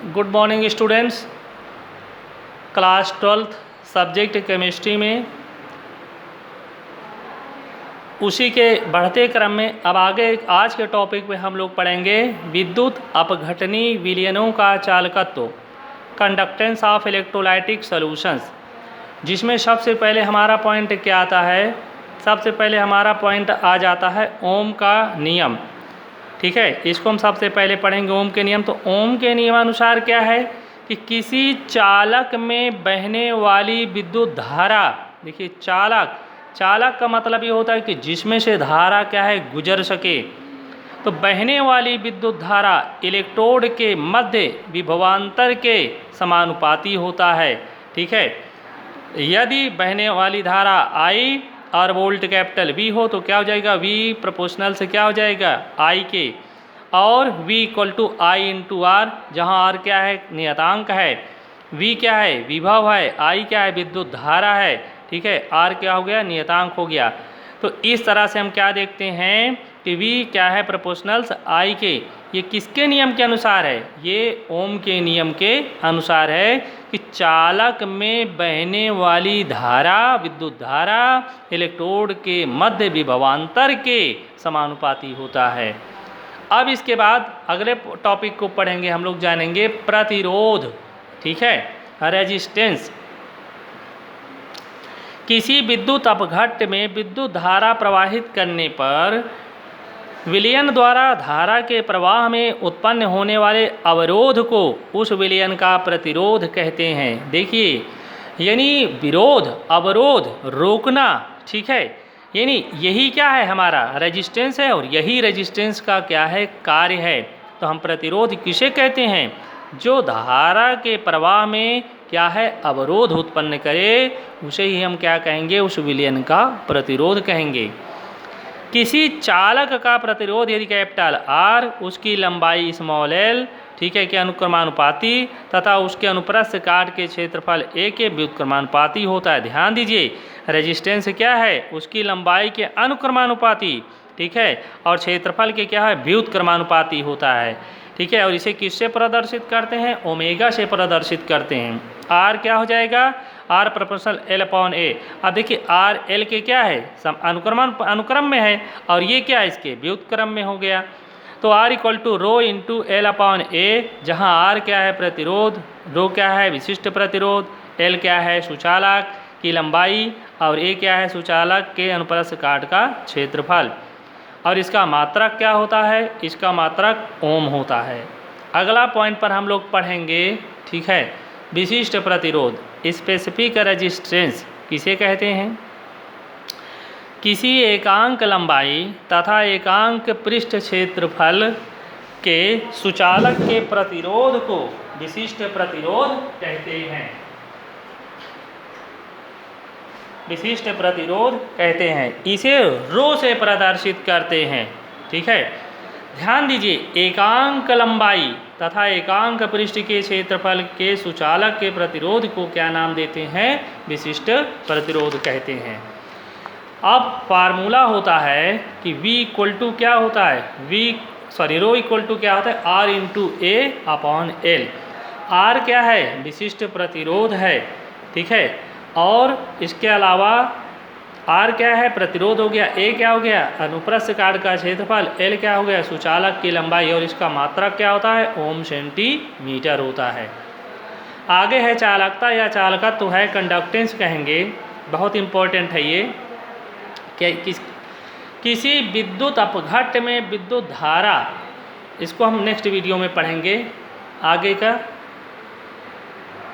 Good morning students. Class 12th subject chemistry में उसी के बढ़ते क्रम में अब आगे आज के टॉपिक में हम लोग पढ़ेंगे विद्युत अपघटनी विलयनों का चालकत्व, कंडक्टेंस ऑफ इलेक्ट्रोलाइटिक सॉल्यूशंस, जिसमें सबसे पहले हमारा पॉइंट क्या आता है। सबसे पहले हमारा पॉइंट आ जाता है ओम का नियम। ठीक है, इसको हम सबसे पहले पढ़ेंगे ओम के नियम। तो ओम के नियमानुसार क्या है कि किसी चालक में बहने वाली विद्युत धारा, देखिए चालक का मतलब ये होता है कि जिसमें से धारा क्या है गुजर सके। तो बहने वाली विद्युत धारा इलेक्ट्रोड के मध्य विभवांतर के समानुपाती होता है। ठीक है, यदि बहने वाली धारा I और वोल्ट कैपिटल V हो तो क्या हो जाएगा, V प्रोपोर्शनल से क्या हो जाएगा I के, और V equal to I into R, जहाँ R क्या है नियतांक है, V क्या है विभव है, I क्या है विद्युत धारा है। ठीक है, R क्या हो गया नियतांक हो गया। तो इस तरह से हम क्या देखते हैं कि V क्या है प्रोपोर्शनल I के। ये किसके नियम के अनुसार है, ये ओम के नियम के अनुसार है कि चालक में बहने वाली धारा विद्युत धारा इलेक्ट्रोड के मध्य विभवांतर के समानुपाती होता है। अब इसके बाद अगले टॉपिक को पढ़ेंगे, हम लोग जानेंगे प्रतिरोध। ठीक है, रेजिस्टेंस। किसी विद्युत अपघट्य में विद्युत धारा प्रवाहित करने पर विलयन द्वारा धारा के प्रवाह में उत्पन्न होने वाले अवरोध को उस विलयन का प्रतिरोध कहते हैं। देखिए, यानी विरोध, अवरोध, रोकना। ठीक है, यानी यही क्या है हमारा रेजिस्टेंस है, और यही रेजिस्टेंस का क्या है कार्य है। तो हम प्रतिरोध किसे कहते हैं, जो धारा के प्रवाह में क्या है अवरोध उत्पन्न करे, उसे ही हम क्या कहेंगे, उस विलयन का प्रतिरोध कहेंगे। किसी चालक का प्रतिरोध यदि कैपिटल R, उसकी लंबाई स्मॉल l, ठीक है, के अनुक्रमानुपाती तथा उसके अनुप्रस्थ काट के क्षेत्रफल A के व्युत्क्रमानुपाती होता है। ध्यान दीजिए, रेजिस्टेंस क्या है उसकी लंबाई के अनुक्रमानुपाती, ठीक है, और क्षेत्रफल के क्या है व्युत्क्रमानुपाती होता है। ठीक है, और इसे किससे प्रदर्शित करते हैं, ओमेगा से प्रदर्शित करते हैं। R क्या हो जाएगा, R proportional L upon A। अब देखिए R L के क्या है अनुक्रम में है, और ये क्या है इसके व्युत्क्रम में हो गया। तो R equal to rho into L upon A, जहाँ R क्या है प्रतिरोध, रो क्या है विशिष्ट प्रतिरोध, L क्या है सुचालक की लंबाई, और A क्या है सुचालक के अनुप्रस्थ काट का क्षेत्रफल, और इसका मात्रक क्या होता है, इसका मात्रक ओम होता है। अगला पॉइंट पर हम लोग पढ़ेंगे, ठीक है, विशिष्ट प्रतिरोध, स्पेसिफिक रेजिस्टेंस किसे कहते हैं। किसी एकांक लंबाई तथा एकांक पृष्ठ क्षेत्रफल के सुचालक के प्रतिरोध को विशिष्ट प्रतिरोध कहते हैं। विशिष्ट प्रतिरोध कहते हैं, इसे रो से प्रदर्शित करते हैं। ठीक है, ध्यान दीजिए, एकांक लंबाई तथा एकांक पृष्ठ के क्षेत्रफल के सुचालक के प्रतिरोध को क्या नाम देते हैं, विशिष्ट प्रतिरोध कहते हैं। अब फार्मूला होता है कि V इक्वल टू क्या होता है, रो इक्वल टू क्या होता है R into A upon L। R क्या है विशिष्ट प्रतिरोध है, ठीक है, और इसके अलावा R क्या है प्रतिरोध हो गया, A क्या हो गया अनुप्रस्थ काट का क्षेत्रफल, L क्या हो गया सुचालक की लंबाई, और इसका मात्रक क्या होता है ओम सेंटीमीटर होता है। आगे है चालकता या चालकत्व, तो है कंडक्टेंस कहेंगे, बहुत इंपॉर्टेंट है ये। किसी विद्युत अपघट्य में विद्युत धारा, इसको हम नेक्स्ट वीडियो में पढ़ेंगे आगे का।